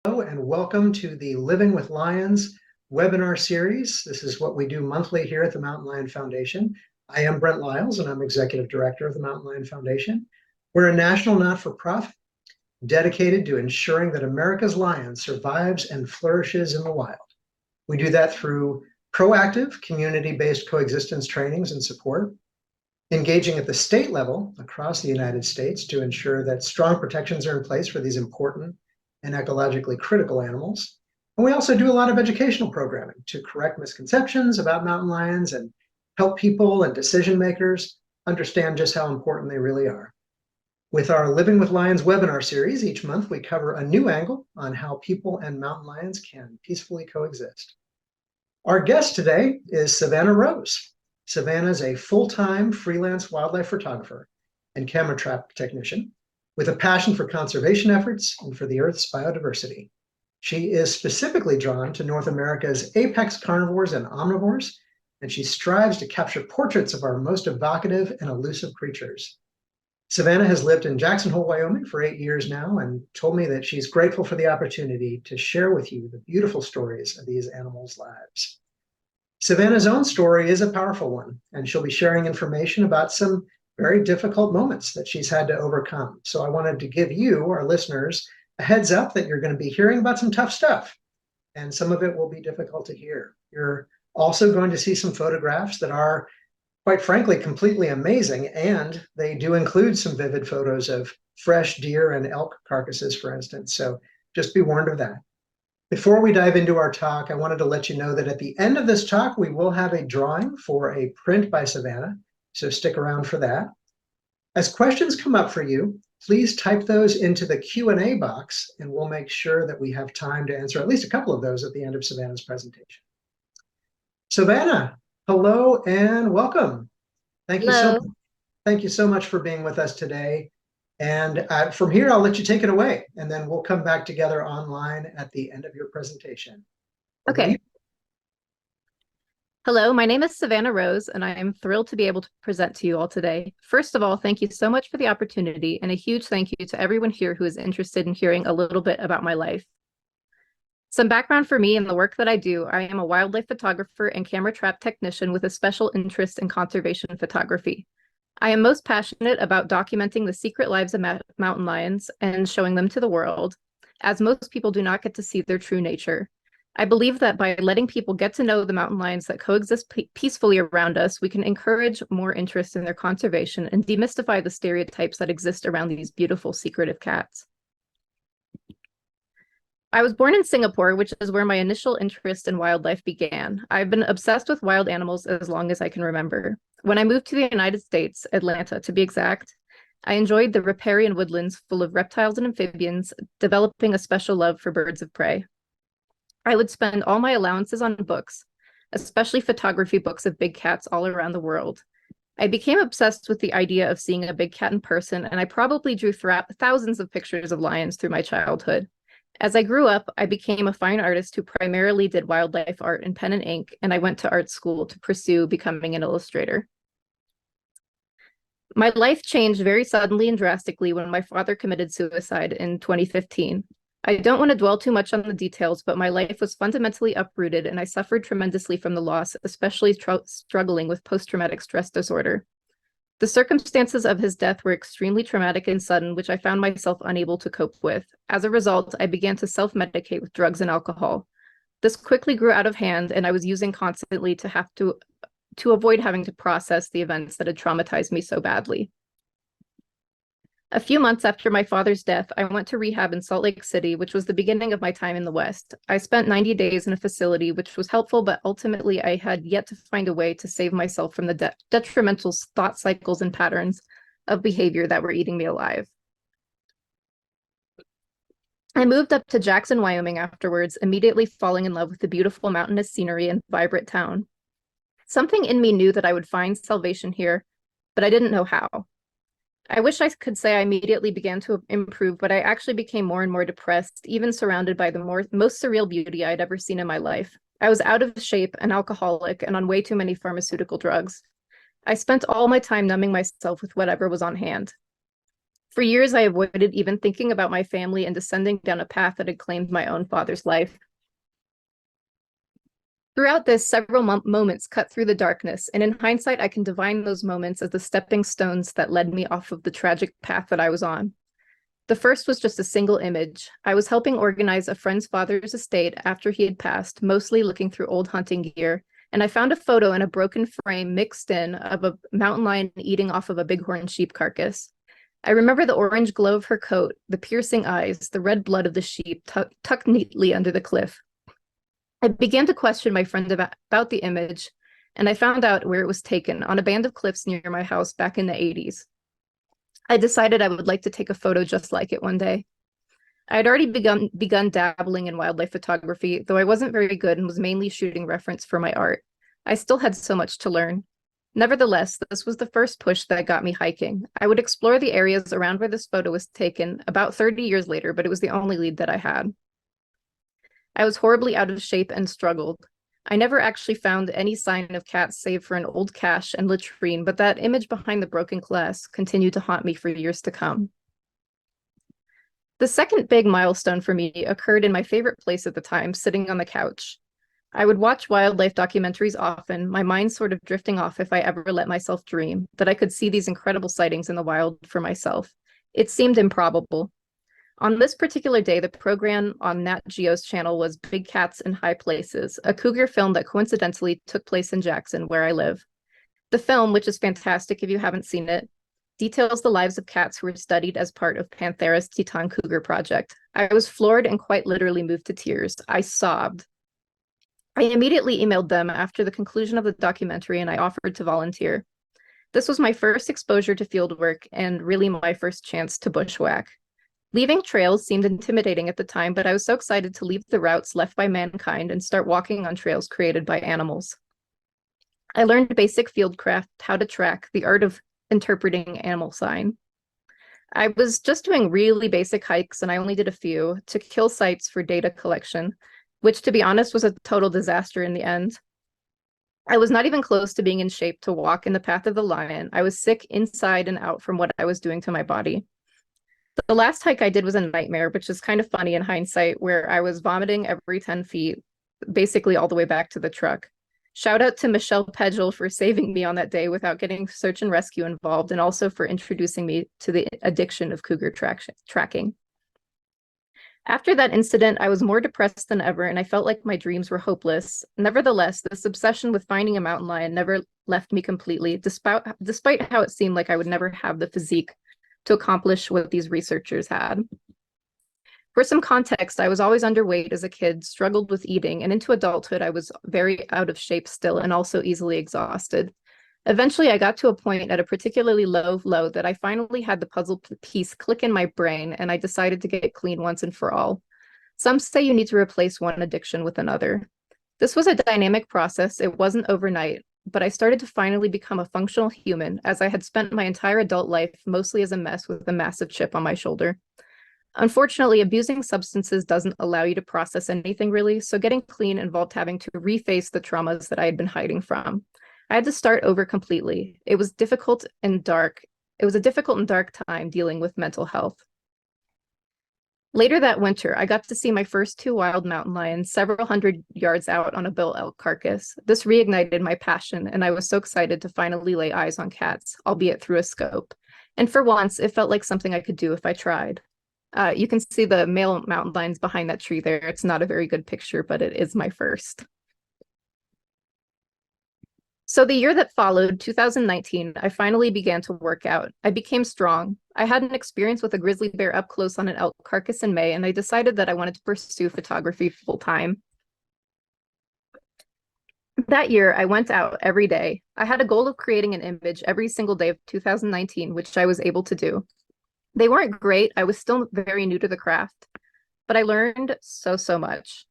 Hello and welcome to the Living with Lions webinar series. This is what we do monthly here at the Mountain Lion Foundation. I am Brent Lyles and I'm Executive Director of the Mountain Lion Foundation. We're a national not-for-profit dedicated to ensuring that America's lion survives and flourishes in the wild. We do that through proactive community-based coexistence trainings and support, engaging at the state level across the United States to ensure that strong protections are in place for these important and ecologically critical animals. And we also do a lot of educational programming to correct misconceptions about mountain lions and help people and decision makers understand just how important they really are. With our Living with Lions webinar series, each month we cover a new angle on how people and mountain lions can peacefully coexist. Our guest today is Savannah Rose. Savannah is a full-time freelance wildlife photographer and camera trap technician with a passion for conservation efforts and for the Earth's biodiversity. She is specifically drawn to North America's apex carnivores and omnivores, and she strives to capture portraits of our most evocative and elusive creatures. Savannah has lived in Jackson Hole, Wyoming for 8 years now and told me that she's grateful for the opportunity to share with you the beautiful stories of these animals' lives. Savannah's own story is a powerful one, and she'll be sharing information about some very difficult moments that she's had to overcome. So I wanted to give you, our listeners, a heads up that you're going to be hearing about some tough stuff, and some of it will be difficult to hear. You're also going to see some photographs that are, quite frankly, completely amazing, and they do include some vivid photos of fresh deer and elk carcasses, for instance. So just be warned of that. Before we dive into our talk, I wanted to let you know that at the end of this talk, we will have a drawing for a print by Savannah, so stick around for that. As questions come up for you, please type those into the Q&A box, and we'll make sure that we have time to answer at least a couple of those at the end of Savannah's presentation. Savannah, hello and welcome. Thank you so much for being with us today. And from here, I'll let you take it away, and then we'll come back together online at the end of your presentation. Okay. Hello, my name is Savannah Rose, and I am thrilled to be able to present to you all today. First of all, thank you so much for the opportunity, and a huge thank you to everyone here who is interested in hearing a little bit about my life. Some background for me and the work that I do: I am a wildlife photographer and camera trap technician with a special interest in conservation photography. I am most passionate about documenting the secret lives of mountain lions and showing them to the world, as most people do not get to see their true nature. I believe that by letting people get to know the mountain lions that coexist peacefully around us, we can encourage more interest in their conservation and demystify the stereotypes that exist around these beautiful, secretive cats. I was born in Singapore, which is where my initial interest in wildlife began. I've been obsessed with wild animals as long as I can remember. When I moved to the United States, Atlanta to be exact, I enjoyed the riparian woodlands full of reptiles and amphibians, developing a special love for birds of prey. I would spend all my allowances on books, especially photography books of big cats all around the world. I became obsessed with the idea of seeing a big cat in person, and I probably drew thousands of pictures of lions through my childhood. As I grew up, I became a fine artist who primarily did wildlife art in pen and ink, and I went to art school to pursue becoming an illustrator. My life changed very suddenly and drastically when my father committed suicide in 2015. I don't want to dwell too much on the details, but my life was fundamentally uprooted, and I suffered tremendously from the loss, especially struggling with post-traumatic stress disorder. The circumstances of his death were extremely traumatic and sudden, which I found myself unable to cope with. As a result, I began to self-medicate with drugs and alcohol. This quickly grew out of hand, and I was using constantly to avoid having to process the events that had traumatized me so badly. A few months after my father's death, I went to rehab in Salt Lake City, which was the beginning of my time in the West. I spent 90 days in a facility, which was helpful, but ultimately I had yet to find a way to save myself from the detrimental thought cycles and patterns of behavior that were eating me alive. I moved up to Jackson, Wyoming afterwards, immediately falling in love with the beautiful mountainous scenery and vibrant town. Something in me knew that I would find salvation here, but I didn't know how. I wish I could say I immediately began to improve, but I actually became more and more depressed, even surrounded by the most surreal beauty I'd ever seen in my life. I was out of shape, an alcoholic, and on way too many pharmaceutical drugs. I spent all my time numbing myself with whatever was on hand. For years, I avoided even thinking about my family and descending down a path that had claimed my own father's life. Throughout this, several moments cut through the darkness, and in hindsight, I can divine those moments as the stepping stones that led me off of the tragic path that I was on. The first was just a single image. I was helping organize a friend's father's estate after he had passed, mostly looking through old hunting gear, and I found a photo in a broken frame mixed in of a mountain lion eating off of a bighorn sheep carcass. I remember the orange glow of her coat, the piercing eyes, the red blood of the sheep tucked neatly under the cliff. I began to question my friend about the image, and I found out where it was taken, on a band of cliffs near my house back in the 80s. I decided I would like to take a photo just like it one day. I had already begun dabbling in wildlife photography, though I wasn't very good and was mainly shooting reference for my art. I still had so much to learn. Nevertheless, this was the first push that got me hiking. I would explore the areas around where this photo was taken about 30 years later, but it was the only lead that I had. I was horribly out of shape and struggled. I never actually found any sign of cats save for an old cache and latrine, but that image behind the broken glass continued to haunt me for years to come. The second big milestone for me occurred in my favorite place at the time, sitting on the couch. I would watch wildlife documentaries often, my mind sort of drifting off if I ever let myself dream that I could see these incredible sightings in the wild for myself. It seemed improbable. On this particular day, the program on Nat Geo's channel was Big Cats in High Places, a cougar film that coincidentally took place in Jackson, where I live. The film, which is fantastic if you haven't seen it, details the lives of cats who were studied as part of Panthera's Teton Cougar Project. I was floored and quite literally moved to tears. I sobbed. I immediately emailed them after the conclusion of the documentary, and I offered to volunteer. This was my first exposure to field work and really my first chance to bushwhack. Leaving trails seemed intimidating at the time, but I was so excited to leave the routes left by mankind and start walking on trails created by animals. I learned basic fieldcraft, how to track, the art of interpreting animal sign. I was just doing really basic hikes, and I only did a few, to kill sites for data collection, which, to be honest, was a total disaster in the end. I was not even close to being in shape to walk in the path of the lion. I was sick inside and out from what I was doing to my body. The last hike I did was a nightmare, which is kind of funny in hindsight, where I was vomiting every 10 feet, basically all the way back to the truck. Shout out to Michelle Pedgel for saving me on that day without getting search and rescue involved, and also for introducing me to the addiction of cougar tracking. After that incident, I was more depressed than ever, and I felt like my dreams were hopeless. Nevertheless, this obsession with finding a mountain lion never left me completely, despite how it seemed like I would never have the physique to accomplish what these researchers had. For some context, I was always underweight as a kid, struggled with eating, and into adulthood, I was very out of shape still and also easily exhausted. Eventually, I got to a point at a particularly low that I finally had the puzzle piece click in my brain, and I decided to get clean once and for all. Some say you need to replace one addiction with another. This was a dynamic process. It wasn't overnight, but I started to finally become a functional human, as I had spent my entire adult life mostly as a mess with a massive chip on my shoulder. Unfortunately, abusing substances doesn't allow you to process anything really, so getting clean involved having to reface the traumas that I had been hiding from. I had to start over completely. It was difficult and dark. It was a difficult and dark time dealing with mental health. Later that winter, I got to see my first 2 wild mountain lions several hundred yards out on a bull elk carcass. This reignited my passion, and I was so excited to finally lay eyes on cats, albeit through a scope. And for once, it felt like something I could do if I tried. You can see the male mountain lions behind that tree there. It's not a very good picture, but it is my first. So the year that followed, 2019, I finally began to work out. I became strong. I had an experience with a grizzly bear up close on an elk carcass in May, and I decided that I wanted to pursue photography full time. That year, I went out every day. I had a goal of creating an image every single day of 2019, which I was able to do. They weren't great. I was still very new to the craft, but I learned so much.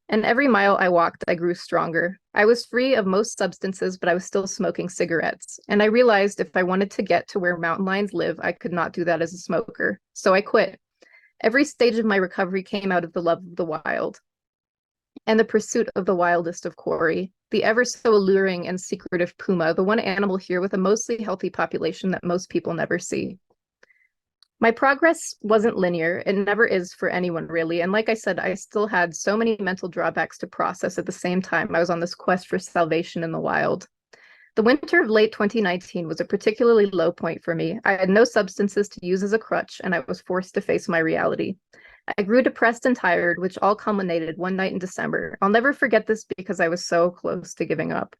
And every mile I walked, I grew stronger. I was free of most substances, but I was still smoking cigarettes. And I realized if I wanted to get to where mountain lions live, I could not do that as a smoker. So I quit. Every stage of my recovery came out of the love of the wild and the pursuit of the wildest of quarry, the ever so alluring and secretive puma, the one animal here with a mostly healthy population that most people never see. My progress wasn't linear. It never is for anyone, really. And like I said, I still had so many mental drawbacks to process at the same time I was on this quest for salvation in the wild. The winter of late 2019 was a particularly low point for me. I had no substances to use as a crutch, and I was forced to face my reality. I grew depressed and tired, which all culminated one night in December. I'll never forget this because I was so close to giving up.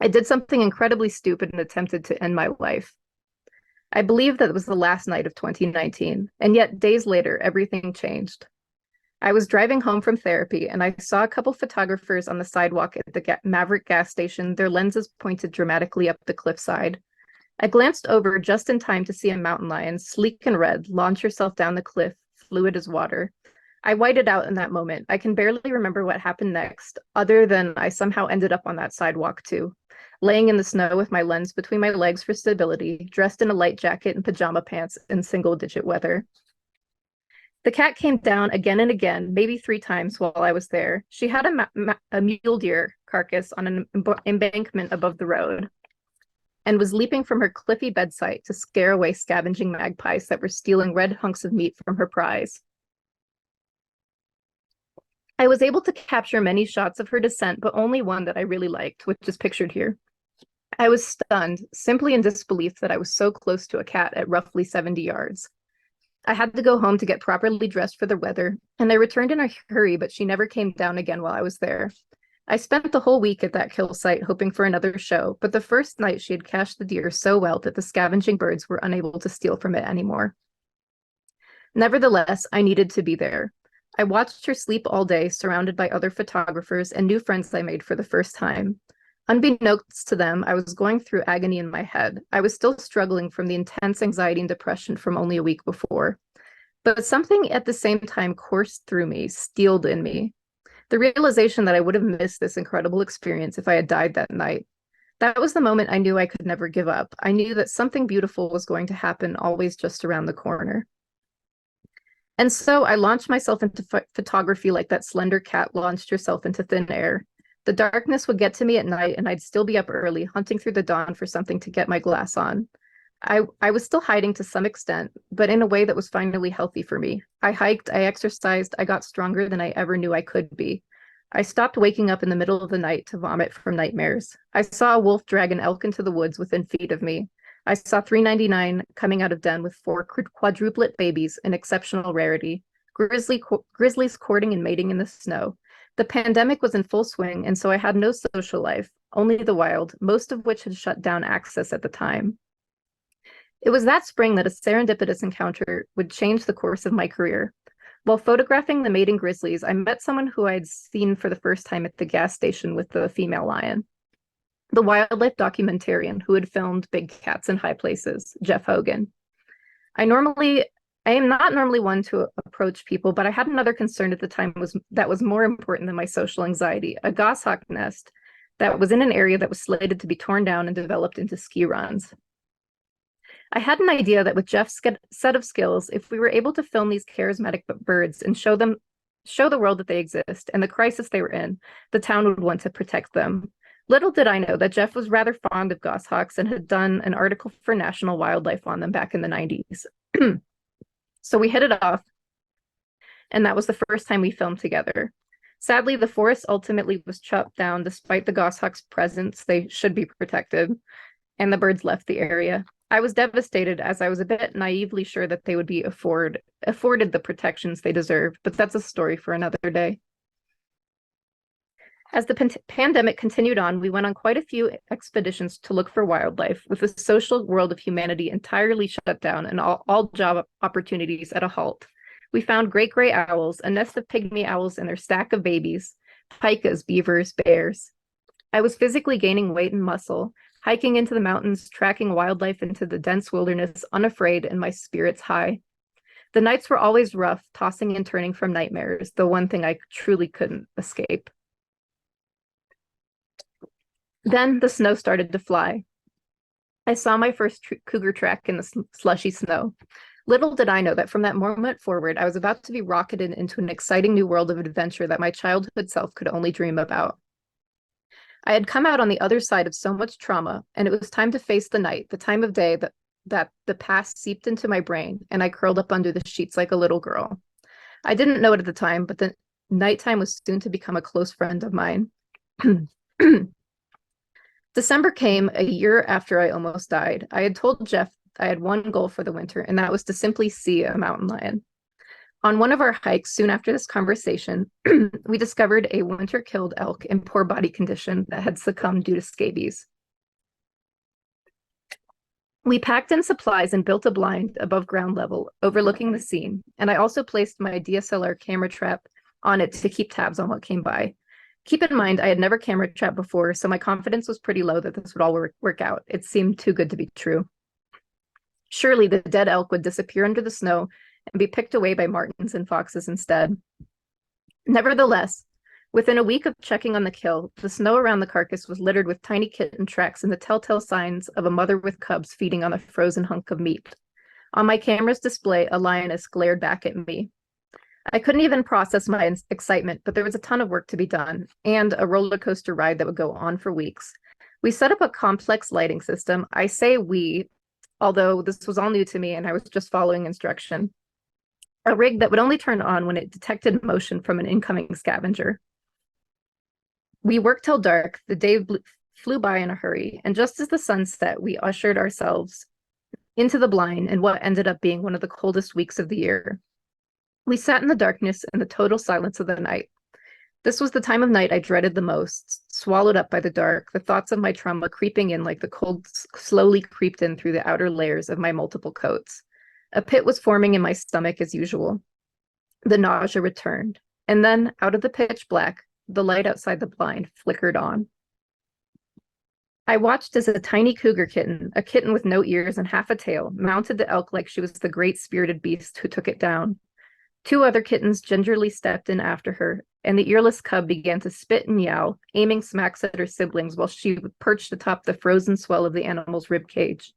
I did something incredibly stupid and attempted to end my life. I believe that it was the last night of 2019, and yet days later, everything changed. I was driving home from therapy, and I saw a couple photographers on the sidewalk at the Maverick gas station, their lenses pointed dramatically up the cliffside. I glanced over just in time to see a mountain lion, sleek and red, launch herself down the cliff, fluid as water. I whited out in that moment. I can barely remember what happened next, other than I somehow ended up on that sidewalk too, laying in the snow with my lens between my legs for stability, dressed in a light jacket and pajama pants in single-digit weather. The cat came down again and again, maybe 3 times while I was there. She had a mule deer carcass on an embankment above the road and was leaping from her cliffy bedside to scare away scavenging magpies that were stealing red hunks of meat from her prize. I was able to capture many shots of her descent, but only one that I really liked, which is pictured here. I was stunned, simply in disbelief that I was so close to a cat at roughly 70 yards. I had to go home to get properly dressed for the weather, and I returned in a hurry, but she never came down again while I was there. I spent the whole week at that kill site hoping for another show, but the first night she had cached the deer so well that the scavenging birds were unable to steal from it anymore. Nevertheless, I needed to be there. I watched her sleep all day, surrounded by other photographers and new friends I made for the first time. Unbeknownst to them, I was going through agony in my head. I was still struggling from the intense anxiety and depression from only a week before. But something at the same time coursed through me, steeled in me. The realization that I would have missed this incredible experience if I had died that night. That was the moment I knew I could never give up. I knew that something beautiful was going to happen always just around the corner. And so I launched myself into photography like that slender cat launched herself into thin air. The darkness would get to me at night, and I'd still be up early, hunting through the dawn for something to get my glass on. I was still hiding to some extent, but in a way that was finally healthy for me. I hiked, I exercised, I got stronger than I ever knew I could be. I stopped waking up in the middle of the night to vomit from nightmares. I saw a wolf drag an elk into the woods within feet of me. I saw 399 coming out of den with 4 quadruplet babies, an exceptional rarity. Grizzlies courting and mating in the snow. The pandemic was in full swing, and so I had no social life, only the wild, most of which had shut down access at the time. It was that spring that a serendipitous encounter would change the course of my career. While photographing the mating grizzlies, I met someone who I had seen for the first time at the gas station with the female lion. The wildlife documentarian who had filmed big cats in high places, Jeff Hogan. I am not normally one to approach people, but I had another concern at the time that was more important than my social anxiety, a goshawk nest that was in an area that was slated to be torn down and developed into ski runs. I had an idea that with Jeff's set of skills, if we were able to film these charismatic birds and show the world that they exist and the crisis they were in, the town would want to protect them. Little did I know that Jeff was rather fond of goshawks and had done an article for National Wildlife on them back in the 90s. So we hit it off, and that was the first time we filmed together. Sadly, the forest ultimately was chopped down despite the goshawks' presence. They should be protected, and the birds left the area. I was devastated as I was a bit naively sure that they would be afforded the protections they deserved, but that's a story for another day. As the pandemic continued on, we went on quite a few expeditions to look for wildlife, with the social world of humanity entirely shut down and all job opportunities at a halt. We found great gray owls, a nest of pygmy owls and their stack of babies, pikas, beavers, bears. I was physically gaining weight and muscle, hiking into the mountains, tracking wildlife into the dense wilderness, unafraid and my spirits high. The nights were always rough, tossing and turning from nightmares, the one thing I truly couldn't escape. Then the snow started to fly. I saw my first cougar track in the slushy snow. Little did I know that from that moment forward, I was about to be rocketed into an exciting new world of adventure that my childhood self could only dream about. I had come out on the other side of so much trauma, and it was time to face the night, the time of day that the past seeped into my brain, and I curled up under the sheets like a little girl. I didn't know it at the time, but the nighttime was soon to become a close friend of mine. December came a year after I almost died. I had told Jeff I had one goal for the winter, and that was to simply see a mountain lion. On one of our hikes, soon after this conversation, we discovered a winter-killed elk in poor body condition that had succumbed due to scabies. We packed in supplies and built a blind above ground level, overlooking the scene, and I also placed my DSLR camera trap on it to keep tabs on what came by. Keep in mind, I had never camera trapped before, so my confidence was pretty low that this would all work out. It seemed too good to be true. Surely the dead elk would disappear under the snow and be picked away by martens and foxes instead. Nevertheless, within a week of checking on the kill, the snow around the carcass was littered with tiny kitten tracks and the telltale signs of a mother with cubs feeding on a frozen hunk of meat. On my camera's display, a lioness glared back at me. I couldn't even process my excitement, but there was a ton of work to be done, and a roller coaster ride that would go on for weeks. We set up a complex lighting system. I say we, although this was all new to me and I was just following instruction. A rig that would only turn on when it detected motion from an incoming scavenger. We worked till dark. The day flew by in a hurry, and just as the sun set, we ushered ourselves into the blind in what ended up being one of the coldest weeks of the year. We sat in the darkness and the total silence of the night. This was the time of night I dreaded the most, swallowed up by the dark, the thoughts of my trauma creeping in like the cold slowly creeped in through the outer layers of my multiple coats. A pit was forming in my stomach as usual. The nausea returned, and then, out of the pitch black, the light outside the blind flickered on. I watched as a tiny cougar kitten, a kitten with no ears and half a tail, mounted the elk like she was the great spirited beast who took it down. 2 other kittens gingerly stepped in after her, and the earless cub began to spit and yowl, aiming smacks at her siblings while she perched atop the frozen swell of the animal's rib cage.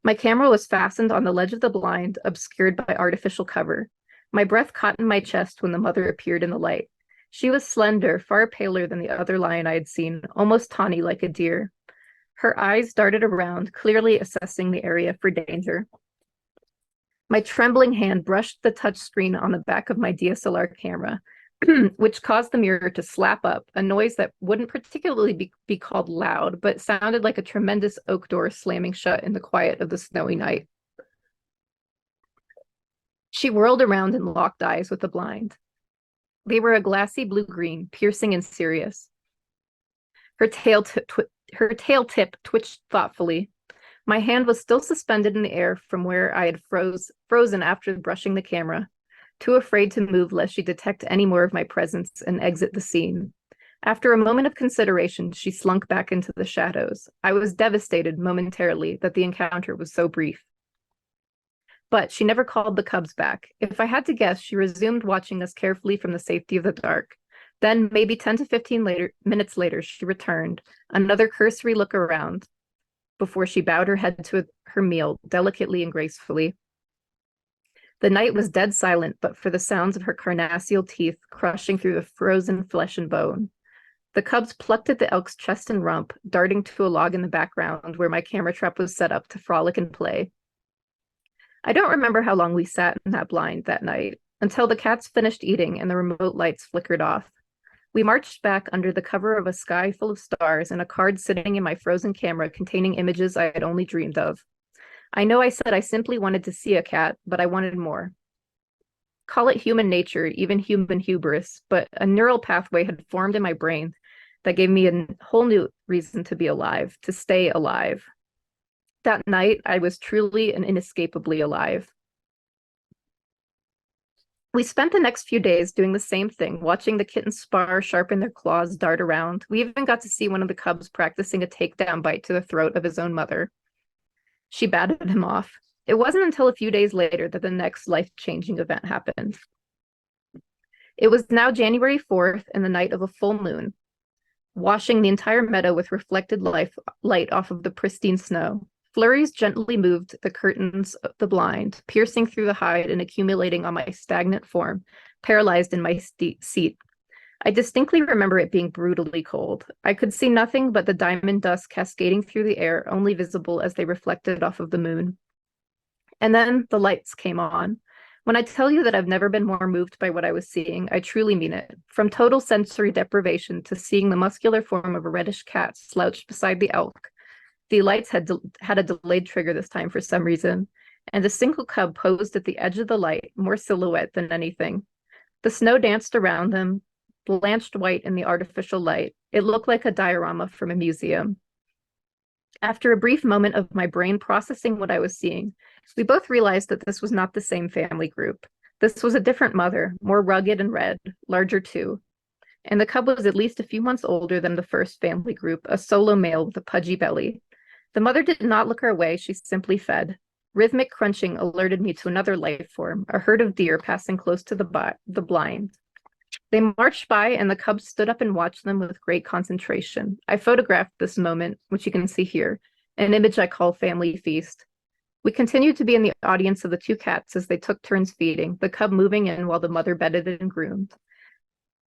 My camera was fastened on the ledge of the blind, obscured by artificial cover. My breath caught in my chest when the mother appeared in the light. She was slender, far paler than the other lion I had seen, almost tawny like a deer. Her eyes darted around, clearly assessing the area for danger. My trembling hand brushed the touch screen on the back of my DSLR camera, which caused the mirror to slap up, a noise that wouldn't particularly be called loud, but sounded like a tremendous oak door slamming shut in the quiet of the snowy night. She whirled around and locked eyes with the blind. They were a glassy blue-green, piercing and serious. Her tail tip twitched thoughtfully. My hand was still suspended in the air from where I had frozen after brushing the camera, too afraid to move lest she detect any more of my presence and exit the scene. After a moment of consideration, she slunk back into the shadows. I was devastated momentarily that the encounter was so brief. But she never called the cubs back. If I had to guess, she resumed watching us carefully from the safety of the dark. Then, maybe 10 to 15 minutes later, she returned, another cursory look around, before she bowed her head to her meal, delicately and gracefully. The night was dead silent, but for the sounds of her carnassial teeth crushing through the frozen flesh and bone. The cubs plucked at the elk's chest and rump, darting to a log in the background where my camera trap was set up to frolic and play. I don't remember how long we sat in that blind that night, until the cats finished eating and the remote lights flickered off. We marched back under the cover of a sky full of stars and a card sitting in my frozen camera containing images I had only dreamed of. I know I said I simply wanted to see a cat, but I wanted more. Call it human nature, even human hubris, but a neural pathway had formed in my brain that gave me a whole new reason to be alive, to stay alive. That night, I was truly and inescapably alive. We spent the next few days doing the same thing, watching the kittens spar, sharpen their claws, dart around. We even got to see one of the cubs practicing a takedown bite to the throat of his own mother. She batted him off. It wasn't until a few days later that the next life-changing event happened. It was now January 4th and the night of a full moon, washing the entire meadow with reflected light off of the pristine snow. Flurries gently moved the curtains of the blind, piercing through the hide and accumulating on my stagnant form, paralyzed in my seat. I distinctly remember it being brutally cold. I could see nothing but the diamond dust cascading through the air, only visible as they reflected off of the moon. And then the lights came on. When I tell you that I've never been more moved by what I was seeing, I truly mean it. From total sensory deprivation to seeing the muscular form of a reddish cat slouched beside the elk, the lights had a delayed trigger this time for some reason, and a single cub posed at the edge of the light, more silhouette than anything. The snow danced around them, blanched white in the artificial light. It looked like a diorama from a museum. After a brief moment of my brain processing what I was seeing, we both realized that this was not the same family group. This was a different mother, more rugged and red, larger too. And the cub was at least a few months older than the first family group, a solo male with a pudgy belly. The mother did not look our way, she simply fed. Rhythmic crunching alerted me to another life form, a herd of deer passing close to the blind. They marched by, and the cubs stood up and watched them with great concentration. I photographed this moment, which you can see here, an image I call Family Feast. We continued to be in the audience of the two cats as they took turns feeding, the cub moving in while the mother bedded and groomed.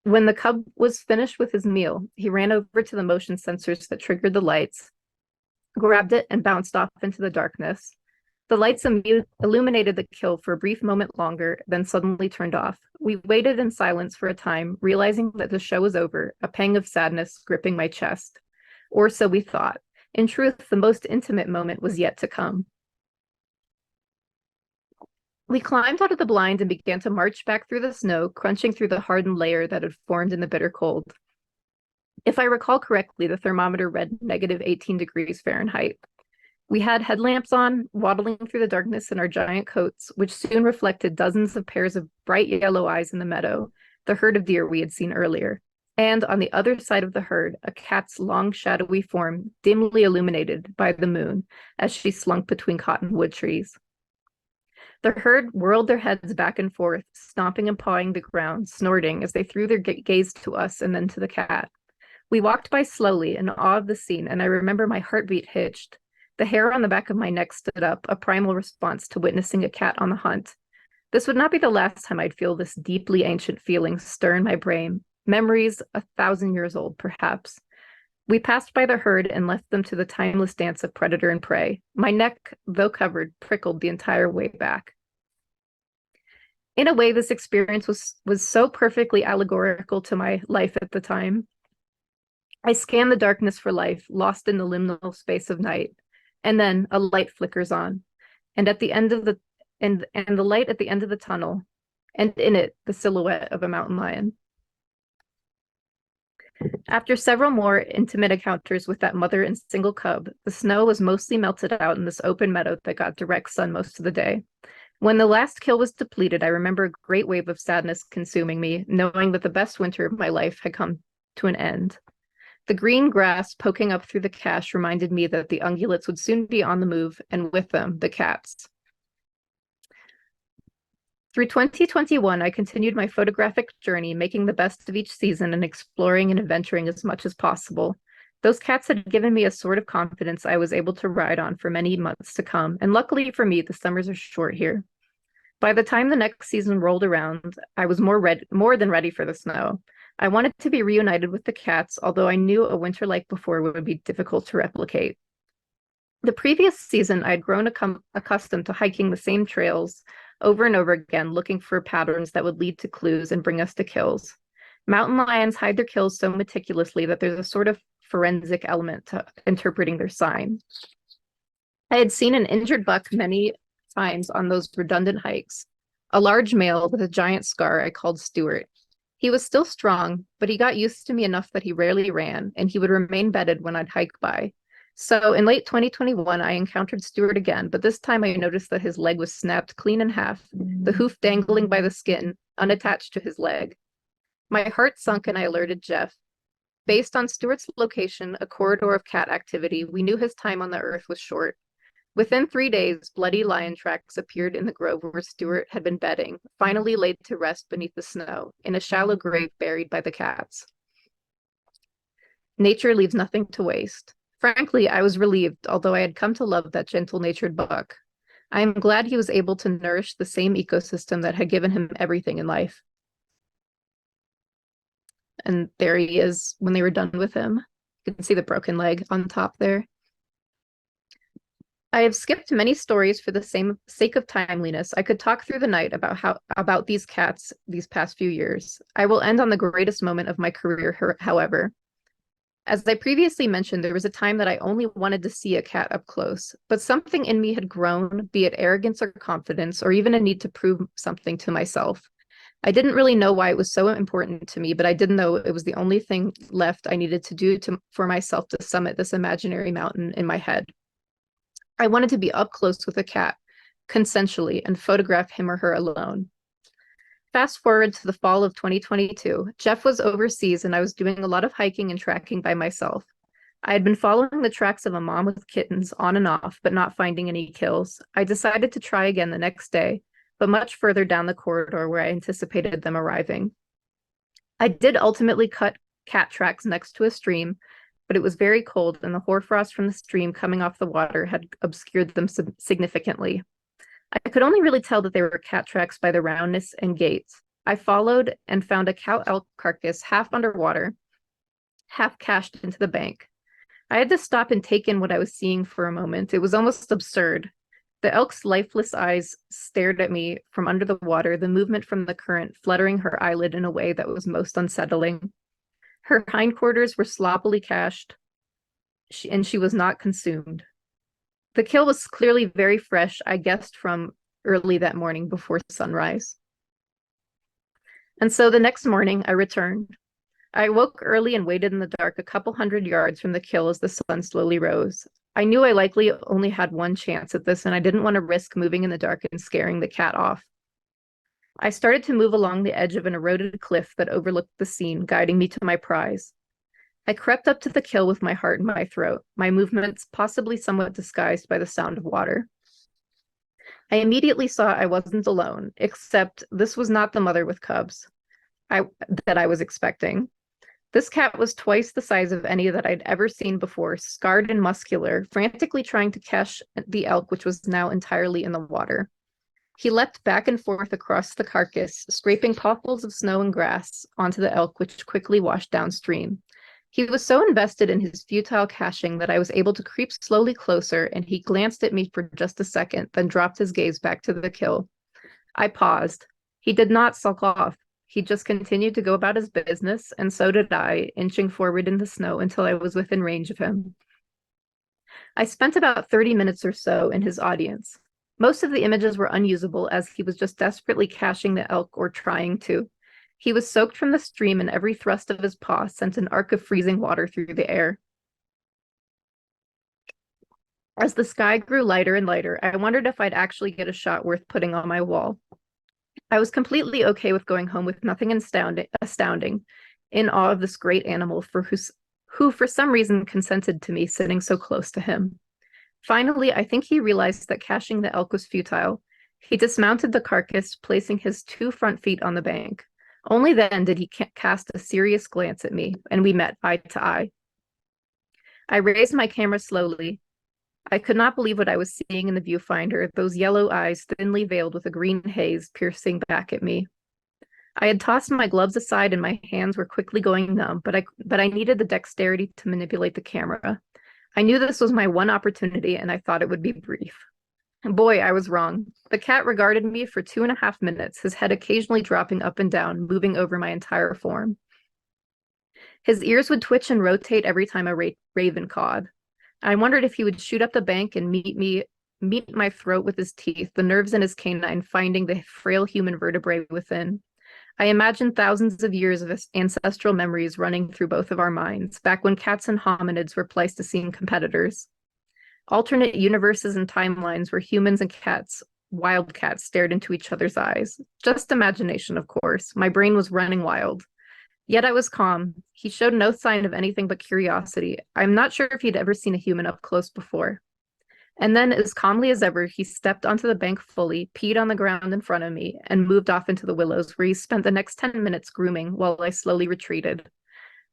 When the cub was finished with his meal, he ran over to the motion sensors that triggered the lights, grabbed it, and bounced off into the darkness. The lights illuminated the kill for a brief moment longer, then suddenly turned off. We waited in silence for a time, realizing that the show was over, a pang of sadness gripping my chest. Or so we thought. In truth, the most intimate moment was yet to come. We climbed out of the blind and began to march back through the snow, crunching through the hardened layer that had formed in the bitter cold. If I recall correctly, the thermometer read negative 18 degrees Fahrenheit. We had headlamps on, waddling through the darkness in our giant coats, which soon reflected dozens of pairs of bright yellow eyes in the meadow, the herd of deer we had seen earlier. And on the other side of the herd, a cat's long, shadowy form, dimly illuminated by the moon as she slunk between cottonwood trees. The herd whirled their heads back and forth, stomping and pawing the ground, snorting as they threw their gaze to us and then to the cat. We walked by slowly in awe of the scene, and I remember my heartbeat hitched. The hair on the back of my neck stood up, a primal response to witnessing a cat on the hunt. This would not be the last time I'd feel this deeply ancient feeling stir in my brain, memories 1,000 years old, perhaps. We passed by the herd and left them to the timeless dance of predator and prey. My neck, though covered, prickled the entire way back. In a way, this experience was so perfectly allegorical to my life at the time. I scanned the darkness for life, lost in the liminal space of night. And then a light flickers on, and at the end of the light at the end of the tunnel, and in it the silhouette of a mountain lion. After several more intimate encounters with that mother and single cub, the snow was mostly melted out in this open meadow that got direct sun most of the day. When the last kill was depleted, I remember a great wave of sadness consuming me, knowing that the best winter of my life had come to an end. The green grass poking up through the cache reminded me that the ungulates would soon be on the move, and with them, the cats. Through 2021, I continued my photographic journey, making the best of each season and exploring and adventuring as much as possible. Those cats had given me a sort of confidence I was able to ride on for many months to come, and luckily for me, the summers are short here. By the time the next season rolled around, I was more than ready for the snow. I wanted to be reunited with the cats, although I knew a winter like before would be difficult to replicate. The previous season, I had grown accustomed to hiking the same trails over and over again, looking for patterns that would lead to clues and bring us to kills. Mountain lions hide their kills so meticulously that there's a sort of forensic element to interpreting their sign. I had seen an injured buck many times on those redundant hikes, a large male with a giant scar I called Stuart. He was still strong, but he got used to me enough that he rarely ran, and he would remain bedded when I'd hike by. So in late 2021, I encountered Stuart again, but this time I noticed that his leg was snapped clean in half, the hoof dangling by the skin, unattached to his leg. My heart sunk and I alerted Jeff. Based on Stuart's location, a corridor of cat activity, we knew his time on the earth was short. Within 3 days, bloody lion tracks appeared in the grove where Stuart had been bedding, finally laid to rest beneath the snow, in a shallow grave buried by the cats. Nature leaves nothing to waste. Frankly, I was relieved, although I had come to love that gentle-natured buck. I am glad he was able to nourish the same ecosystem that had given him everything in life. and there he is when they were done with him. You can see the broken leg on top there. I have skipped many stories for the sake of timeliness. I could talk through the night about these cats these past few years. I will end on the greatest moment of my career, however. As I previously mentioned, there was a time that I only wanted to see a cat up close, but something in me had grown, be it arrogance or confidence, or even a need to prove something to myself. I didn't really know why it was so important to me, but I did know it was the only thing left I needed to do for myself to summit this imaginary mountain in my head. I wanted to be up close with a cat, consensually, and photograph him or her alone. Fast forward to the fall of 2022, Jeff was overseas and I was doing a lot of hiking and tracking by myself. I had been following the tracks of a mom with kittens on and off, but not finding any kills. I decided to try again the next day, but much further down the corridor where I anticipated them arriving. I did ultimately cut cat tracks next to a stream, but it was very cold and the hoarfrost from the stream coming off the water had obscured them significantly. I could only really tell that they were cat tracks by the roundness and gait. I followed and found a cow elk carcass half underwater, half cached into the bank. I had to stop and take in what I was seeing for a moment. It was almost absurd. The elk's lifeless eyes stared at me from under the water, the movement from the current fluttering her eyelid in a way that was most unsettling. Her hindquarters were sloppily cached, and she was not consumed. The kill was clearly very fresh, I guessed from early that morning before sunrise. And so the next morning, I returned. I woke early and waited in the dark a couple hundred yards from the kill as the sun slowly rose. I knew I likely only had one chance at this, and I didn't want to risk moving in the dark and scaring the cat off. I started to move along the edge of an eroded cliff that overlooked the scene, guiding me to my prize. I crept up to the kill with my heart in my throat, my movements possibly somewhat disguised by the sound of water. I immediately saw I wasn't alone, except this was not the mother with cubs that I was expecting. This cat was twice the size of any that I'd ever seen before, scarred and muscular, frantically trying to catch the elk, which was now entirely in the water. He leapt back and forth across the carcass, scraping potholes of snow and grass onto the elk, which quickly washed downstream. He was so invested in his futile caching that I was able to creep slowly closer, and he glanced at me for just a second, then dropped his gaze back to the kill. I paused. He did not sulk off. He just continued to go about his business, and so did I, inching forward in the snow until I was within range of him. I spent about 30 minutes or so in his audience. Most of the images were unusable as he was just desperately caching the elk or trying to. He was soaked from the stream, and every thrust of his paw sent an arc of freezing water through the air. As the sky grew lighter and lighter, I wondered if I'd actually get a shot worth putting on my wall. I was completely okay with going home with nothing astounding, in awe of this great animal who for some reason consented to me sitting so close to him. Finally, I think he realized that caching the elk was futile. He dismounted the carcass, placing his 2 front feet on the bank. Only then did he cast a serious glance at me, and we met eye to eye. I raised my camera slowly. I could not believe what I was seeing in the viewfinder, those yellow eyes thinly veiled with a green haze piercing back at me. I had tossed my gloves aside and my hands were quickly going numb, but I needed the dexterity to manipulate the camera. I knew this was my one opportunity, and I thought it would be brief. Boy, I was wrong. The cat regarded me for 2.5 minutes, his head occasionally dropping up and down, moving over my entire form. His ears would twitch and rotate every time a raven cawed. I wondered if he would shoot up the bank and meet my throat with his teeth, the nerves in his canine finding the frail human vertebrae within. I imagined thousands of years of ancestral memories running through both of our minds, back when cats and hominids were Pleistocene competitors. Alternate universes and timelines where humans and cats, wild cats, stared into each other's eyes. Just imagination, of course. My brain was running wild. Yet I was calm. He showed no sign of anything but curiosity. I'm not sure if he'd ever seen a human up close before. And then, as calmly as ever, he stepped onto the bank fully, peed on the ground in front of me, and moved off into the willows, where he spent the next 10 minutes grooming while I slowly retreated.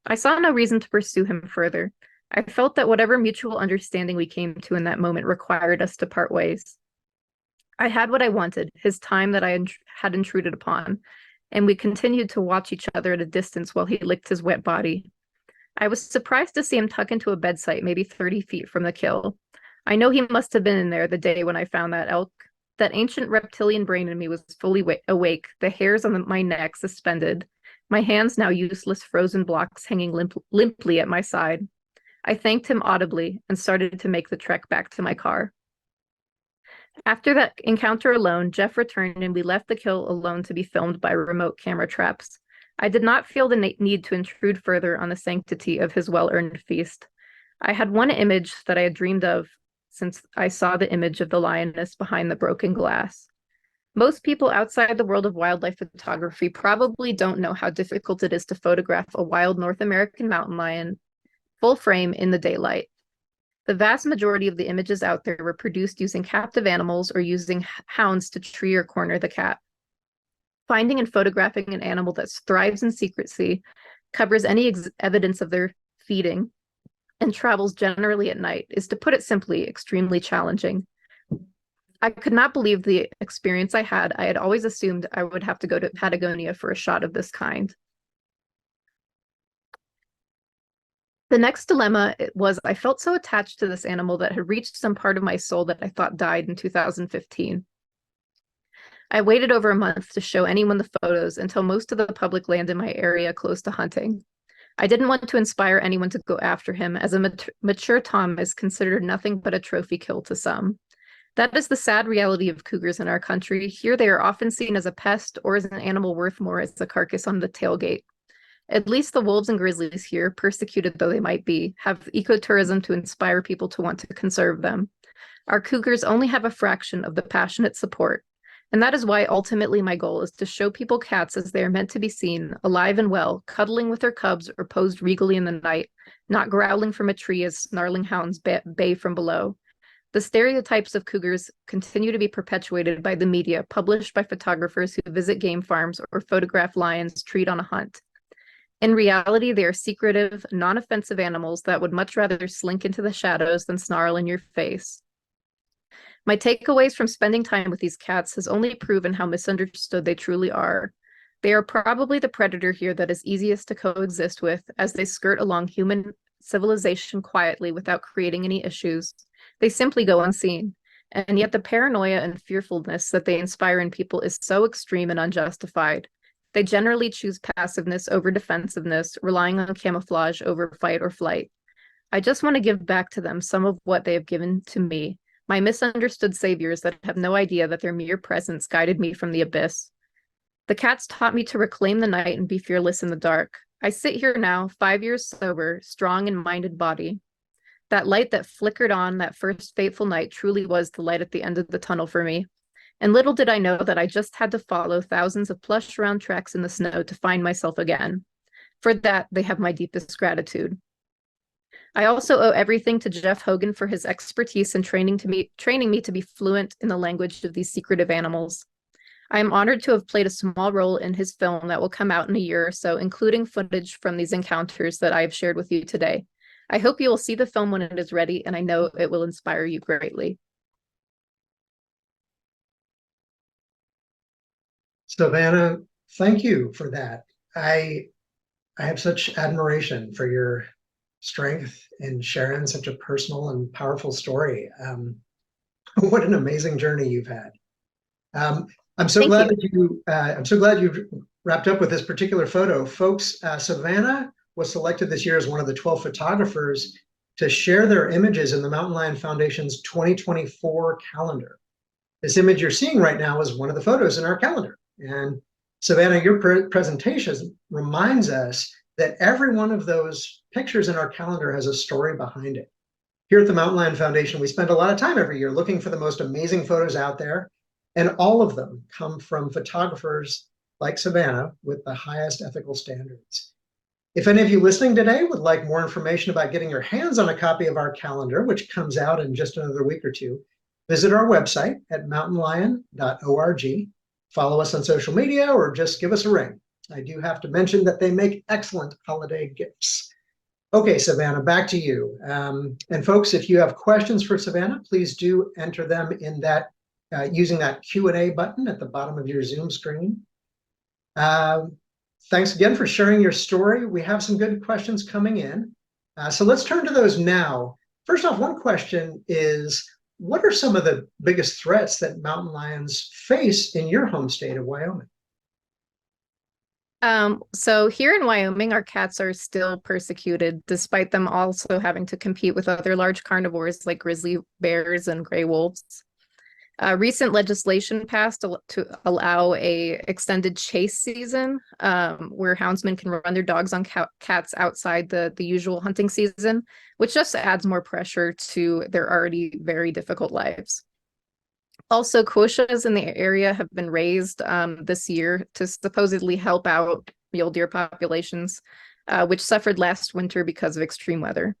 I saw no reason to pursue him further. I felt that whatever mutual understanding we came to in that moment required us to part ways. I had what I wanted, his time that I had intruded upon, and we continued to watch each other at a distance while he licked his wet body. I was surprised to see him tuck into a bed site maybe 30 feet from the kill. I know he must have been in there the day when I found that elk. That ancient reptilian brain in me was fully awake, the hairs on my neck suspended, my hands now useless frozen blocks hanging limply at my side. I thanked him audibly and started to make the trek back to my car. After that encounter alone, Jeff returned and we left the kill alone to be filmed by remote camera traps. I did not feel the need to intrude further on the sanctity of his well-earned feast. I had one image that I had dreamed of since I saw the image of the lioness behind the broken glass. Most people outside the world of wildlife photography probably don't know how difficult it is to photograph a wild North American mountain lion full frame in the daylight. The vast majority of the images out there were produced using captive animals or using hounds to tree or corner the cat. Finding and photographing an animal that thrives in secrecy, covers any evidence of their feeding, and travels generally at night is, to put it simply, extremely challenging. I could not believe the experience I had. I had always assumed I would have to go to Patagonia for a shot of this kind. The next dilemma was I felt so attached to this animal that had reached some part of my soul that I thought died in 2015. I waited over a month to show anyone the photos until most of the public land in my area closed to hunting. I didn't want to inspire anyone to go after him, as a mature Tom is considered nothing but a trophy kill to some. That is the sad reality of cougars in our country. Here they are often seen as a pest or as an animal worth more as a carcass on the tailgate. At least the wolves and grizzlies here, persecuted though they might be, have ecotourism to inspire people to want to conserve them. Our cougars only have a fraction of the passionate support. And that is why ultimately my goal is to show people cats as they are meant to be seen, alive and well, cuddling with their cubs or posed regally in the night, not growling from a tree as snarling hounds bay from below. The stereotypes of cougars continue to be perpetuated by the media, published by photographers who visit game farms or photograph lions treed on a hunt. In reality, they are secretive, non-offensive animals that would much rather slink into the shadows than snarl in your face. My takeaways from spending time with these cats has only proven how misunderstood they truly are. They are probably the predator here that is easiest to coexist with, as they skirt along human civilization quietly without creating any issues. They simply go unseen. And yet the paranoia and fearfulness that they inspire in people is so extreme and unjustified. They generally choose passiveness over defensiveness, relying on camouflage over fight or flight. I just want to give back to them some of what they have given to me, my misunderstood saviors that have no idea that their mere presence guided me from the abyss. The cats taught me to reclaim the night and be fearless in the dark. I sit here now, 5 years sober, strong in mind and body. That light that flickered on that first fateful night truly was the light at the end of the tunnel for me. And little did I know that I just had to follow thousands of plush round tracks in the snow to find myself again. For that, they have my deepest gratitude. I also owe everything to Jeff Hogan for his expertise in training me to be fluent in the language of these secretive animals. I am honored to have played a small role in his film that will come out in a year or so, including footage from these encounters that I have shared with you today. I hope you will see the film when it is ready, and I know it will inspire you greatly. Savannah, thank you for that. I have such admiration for your strength in sharing such a personal and powerful story. What an amazing journey you've had. I'm so glad that you wrapped up with this particular photo, folks. Savannah was selected this year as one of the 12 photographers to share their images in the Mountain Lion Foundation's 2024 calendar. This image you're seeing right now is one of the photos in our calendar. And Savannah, your presentation reminds us that every one of those pictures in our calendar has a story behind it. Here at the Mountain Lion Foundation, we spend a lot of time every year looking for the most amazing photos out there, and all of them come from photographers like Savannah with the highest ethical standards. If any of you listening today would like more information about getting your hands on a copy of our calendar, which comes out in just another week or two, visit our website at mountainlion.org. Follow us on social media or just give us a ring. I do have to mention that they make excellent holiday gifts. Okay, Savannah, back to you. And folks, if you have questions for Savannah, please do enter them in that using that Q&A button at the bottom of your Zoom screen. Um, Thanks again for sharing your story. We have some good questions coming in. So let's turn to those now. First off, one question is, what are some of the biggest threats that mountain lions face in your home state of Wyoming? So here in Wyoming, our cats are still persecuted, despite them also having to compete with other large carnivores like grizzly bears and gray wolves. Recent legislation passed to allow a extended chase season, where houndsmen can run their dogs on cats outside the usual hunting season, which just adds more pressure to their already very difficult lives. Also, quotias in the area have been raised this year to supposedly help out mule deer populations, which suffered last winter because of extreme weather.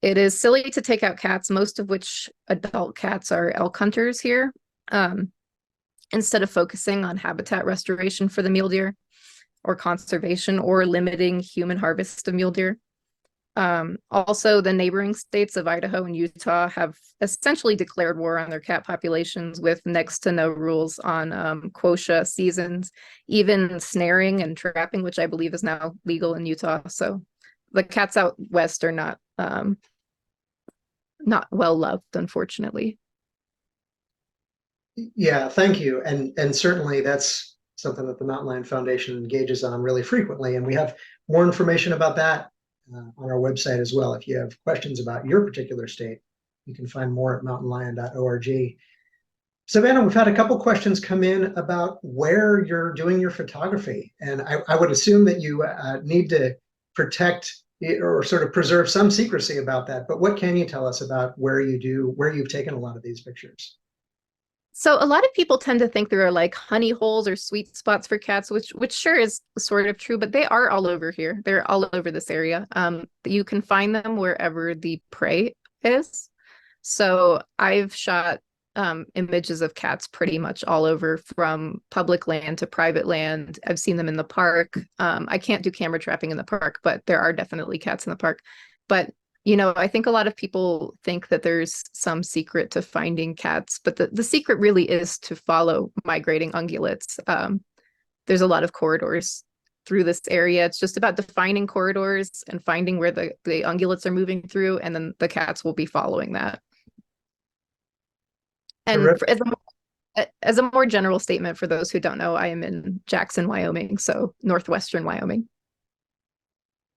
It is silly to take out cats, most of which adult cats are elk hunters here, instead of focusing on habitat restoration for the mule deer or conservation or limiting human harvest of mule deer. Also, the neighboring states of Idaho and Utah have essentially declared war on their cat populations with next to no rules on quota seasons, even snaring and trapping, which I believe is now legal in Utah. So the cats out west are not well loved, unfortunately. Yeah, thank you. And certainly that's something that the Mountain Lion Foundation engages on really frequently. And we have more information about that on our website as well. If you have questions about your particular state, you can find more at mountainlion.org. Savannah, we've had a couple questions come in about where you're doing your photography. And I would assume that you need to protect or sort of preserve some secrecy about that. But what can you tell us about where you've taken a lot of these pictures? So a lot of people tend to think there are like honey holes or sweet spots for cats, which sure is sort of true, but they are all over here. They're all over this area. You can find them wherever the prey is. So I've shot images of cats pretty much all over, from public land to private land. I've seen them in the park. I can't do camera trapping in the park, but there are definitely cats in the park. But I think a lot of people think that there's some secret to finding cats, but the secret really is to follow migrating ungulates. There's a lot of corridors through this area. It's just about defining corridors and finding where the ungulates are moving through, and then the cats will be following that. And as a more general statement for those who don't know, I am in Jackson, Wyoming, so northwestern Wyoming.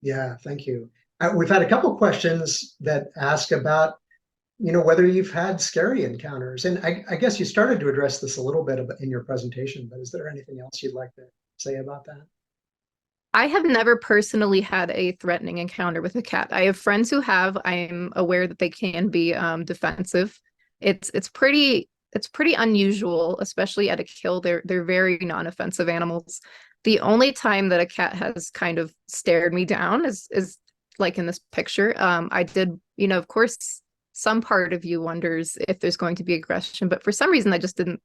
Yeah, thank you. We've had a couple questions that ask about, whether you've had scary encounters. And I guess you started to address this a little bit in your presentation, but is there anything else you'd like to say about that? I have never personally had a threatening encounter with a cat. I have friends who have. I'm aware that they can be defensive. It's pretty unusual, especially at a kill. They're very non-offensive animals. The only time that a cat has kind of stared me down is like in this picture. I did, of course, some part of you wonders if there's going to be aggression, but for some reason I just didn't,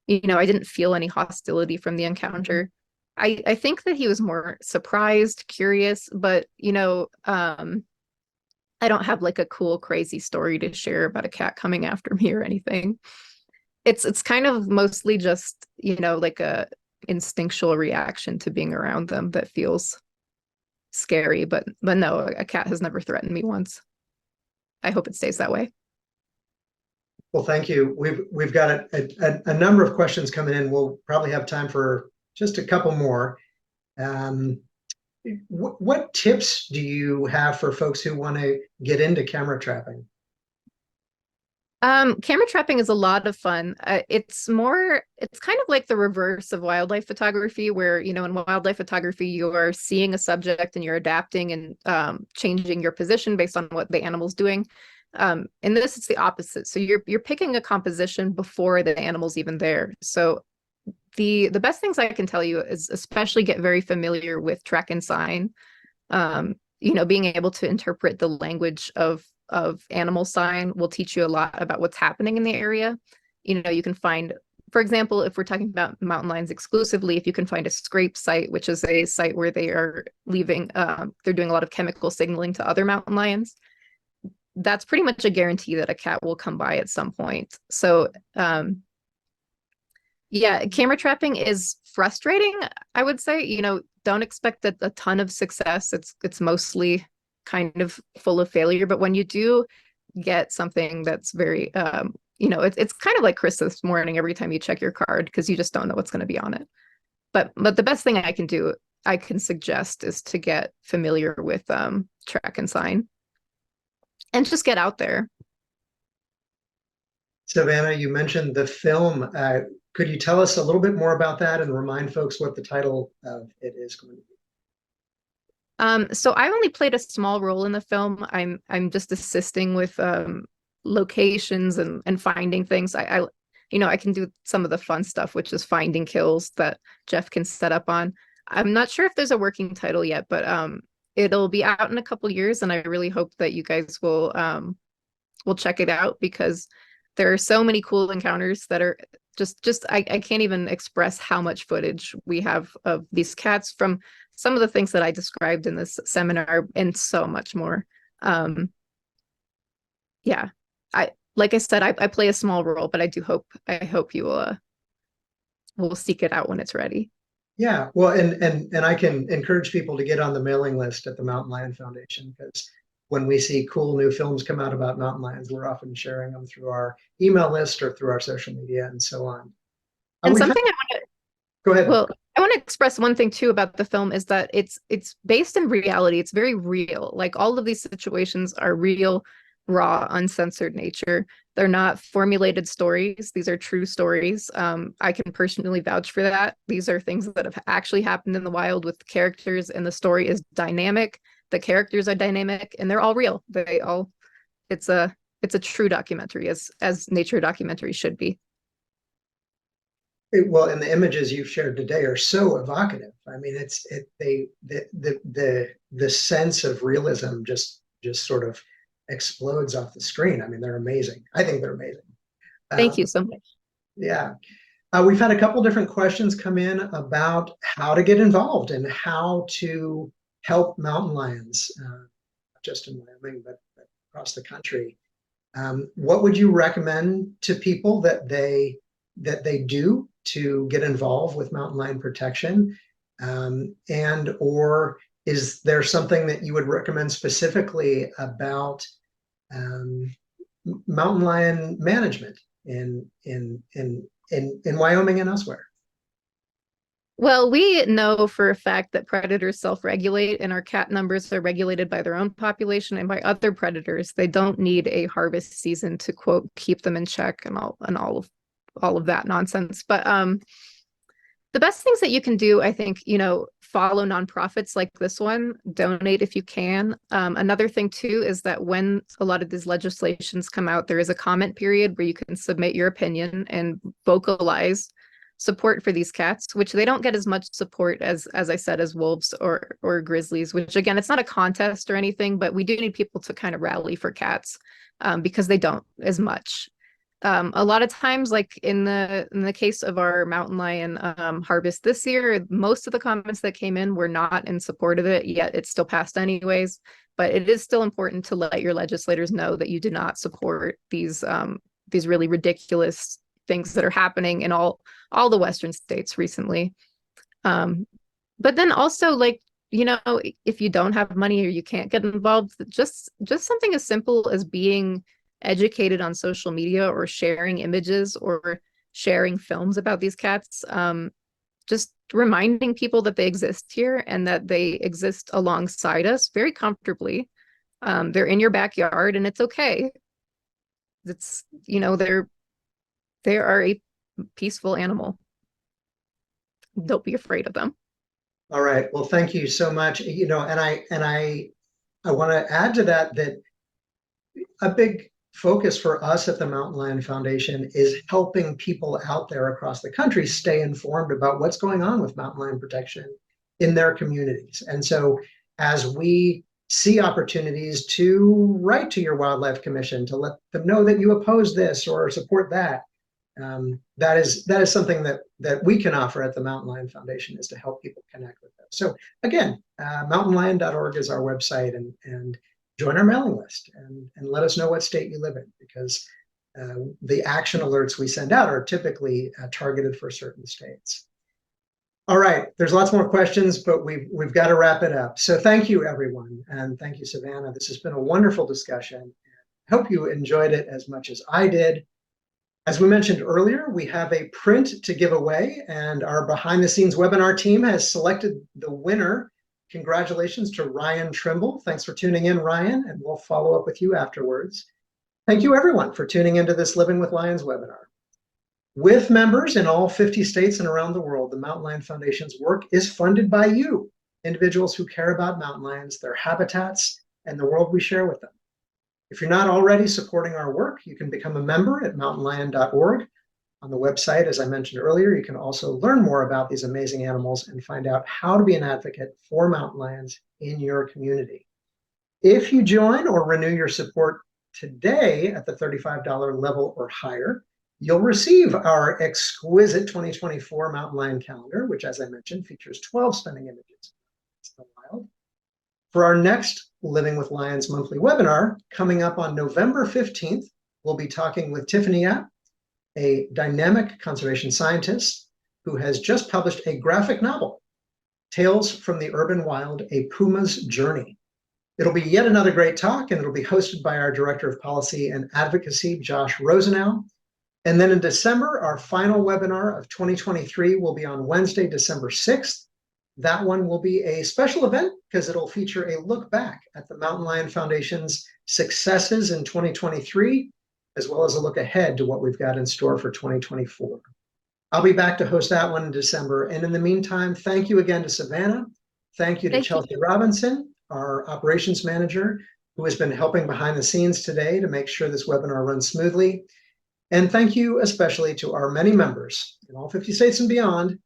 I didn't feel any hostility from the encounter. I think that he was more surprised, curious, but I don't have like a cool, crazy story to share about a cat coming after me or anything. It's kind of mostly just, like a instinctual reaction to being around them that feels scary, but no, a cat has never threatened me once. I hope it stays that way. Well, thank you. We've got a number of questions coming in. We'll probably have time for just a couple more. What tips do you have for folks who want to get into camera trapping? Camera trapping is a lot of fun. It's kind of like the reverse of wildlife photography, where, in wildlife photography, you are seeing a subject and you're adapting and changing your position based on what the animal's doing. In this, it's the opposite. So you're picking a composition before the animal's even there. So the best things I can tell you is especially get very familiar with track and sign. Being able to interpret the language of animal sign will teach you a lot about what's happening in the area. You can find, for example, if we're talking about mountain lions exclusively, if you can find a scrape site, which is a site where they are leaving, they're doing a lot of chemical signaling to other mountain lions, that's pretty much a guarantee that a cat will come by at some point. So Yeah, camera trapping is frustrating, I would say. Don't expect a ton of success. It's mostly kind of full of failure. But when you do get something that's very it's kind of like Christmas morning every time you check your card because you just don't know what's going to be on it. But the best thing I can suggest is to get familiar with track and sign and just get out there. Savannah, you mentioned the film. Could you tell us a little bit more about that and remind folks what the title of it is going to be? So I only played a small role in the film. I'm just assisting with locations and finding things. I can do some of the fun stuff, which is finding kills that Jeff can set up on. I'm not sure if there's a working title yet, but it'll be out in a couple years, and I really hope that you guys will check it out because there are so many cool encounters that are just I can't even express how much footage we have of these cats from some of the things that I described in this seminar and so much more. Yeah, I like I said, I play a small role, but I hope you will seek it out when it's ready. Yeah, well, and I can encourage people to get on the mailing list at the Mountain Lion Foundation because when we see cool new films come out about mountain lions, we're often sharing them through our email list or through our social media and so on. And We've had, something go ahead. well, I want to express one thing too about the film is that it's based in reality. It's very real. Like all of these situations are real, raw, uncensored nature. They're not formulated stories. These are true stories. I can personally vouch for that. These are things that have actually happened in the wild with characters, and the story is dynamic. The characters are dynamic, and they're all real. It's a true documentary, as nature documentaries should be. Well, and the images you've shared today are so evocative. I mean, the sense of realism just sort of explodes off the screen. I mean, they're amazing. I think they're amazing. Thank you Um, so much. yeah. We've had a couple different questions come in about how to get involved and how to help mountain lions, not just in Wyoming, but across the country. What would you recommend to people that they do to get involved with mountain lion protection? And or is there something that you would recommend specifically about um, mountain lion management in Wyoming and elsewhere? Well, we know for a fact that predators self-regulate, and our cat numbers are regulated by their own population and by other predators. They don't need a harvest season to quote keep them in check and all of that nonsense. But the best things that you can do, I think, follow nonprofits like this one, donate if you can. Another thing too is that when a lot of these legislations come out, there is a comment period where you can submit your opinion and vocalize support for these cats, which they don't get as much support as I said, as wolves or grizzlies, which again, it's not a contest or anything, but we do need people to kind of rally for cats because they don't as much. A lot of times, like in the case of our mountain lion harvest this year, most of the comments that came in were not in support of it, yet it still passed anyways. But it is still important to let your legislators know that you do not support these really ridiculous things that are happening in all the Western states recently. But then also, like, if you don't have money or you can't get involved, just something as simple as being educated on social media or sharing images or sharing films about these cats, just reminding people that they exist here and that they exist alongside us very comfortably. They're in your backyard and it's okay. It's, they are a peaceful animal. Don't be afraid of them. All right. Well, thank you so much. I want to add to that that a big focus for us at the Mountain Lion Foundation is helping people out there across the country stay informed about what's going on with mountain lion protection in their communities. And so as we see opportunities to write to your wildlife commission to let them know that you oppose this or support that, that is something that we can offer at the Mountain Lion Foundation, is to help people connect with them. So again, mountainlion.org is our website, and join our mailing list and let us know what state you live in, because the action alerts we send out are typically targeted for certain states. All right, there's lots more questions, but we've got to wrap it up. So thank you, everyone, and thank you, Savannah. This has been a wonderful discussion. I hope you enjoyed it as much as I did. As we mentioned earlier, we have a print to give away, and our behind-the-scenes webinar team has selected the winner. Congratulations to Ryan Trimble. Thanks for tuning in, Ryan, and we'll follow up with you afterwards. Thank you, everyone, for tuning into this Living with Lions webinar. With members in all 50 states and around the world, the Mountain Lion Foundation's work is funded by you, individuals who care about mountain lions, their habitats, and the world we share with them. If you're not already supporting our work, you can become a member at mountainlion.org. On the website, as I mentioned earlier, you can also learn more about these amazing animals and find out how to be an advocate for mountain lions in your community. If you join or renew your support today at the $35 level or higher, you'll receive our exquisite 2024 Mountain Lion calendar, which, as I mentioned, features 12 stunning images in the wild. For our next Living with Lions monthly webinar, coming up on November 15th, we'll be talking with Tiffany Yap, a dynamic conservation scientist who has just published a graphic novel, Tales from the Urban Wild, A Puma's Journey. It'll be yet another great talk, and it'll be hosted by our Director of Policy and Advocacy, Josh Rosenau. And then in December, our final webinar of 2023 will be on Wednesday, December 6th. That one will be a special event because it'll feature a look back at the Mountain Lion Foundation's successes in 2023, as well as a look ahead to what we've got in store for 2024. I'll be back to host that one in December. And in the meantime, thank you again to Savannah. Thank you to Chelsea Robinson, our operations manager, who has been helping behind the scenes today to make sure this webinar runs smoothly. And thank you especially to our many members in all 50 states and beyond.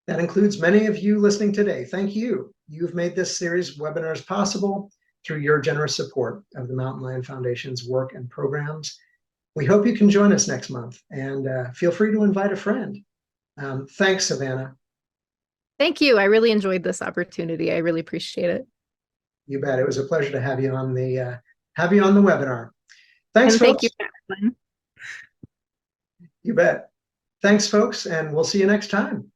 That includes many of you listening today. Thank you. You've made this series of webinars possible through your generous support of the Mountain Lion Foundation's work and programs. We hope you can join us next month, and feel free to invite a friend. Thanks, Savannah. Thank you. I really enjoyed this opportunity. I really appreciate it. You bet. It was a pleasure to have you on the webinar. Thanks, and folks. Thank you. You bet. Thanks, folks, and we'll see you next time.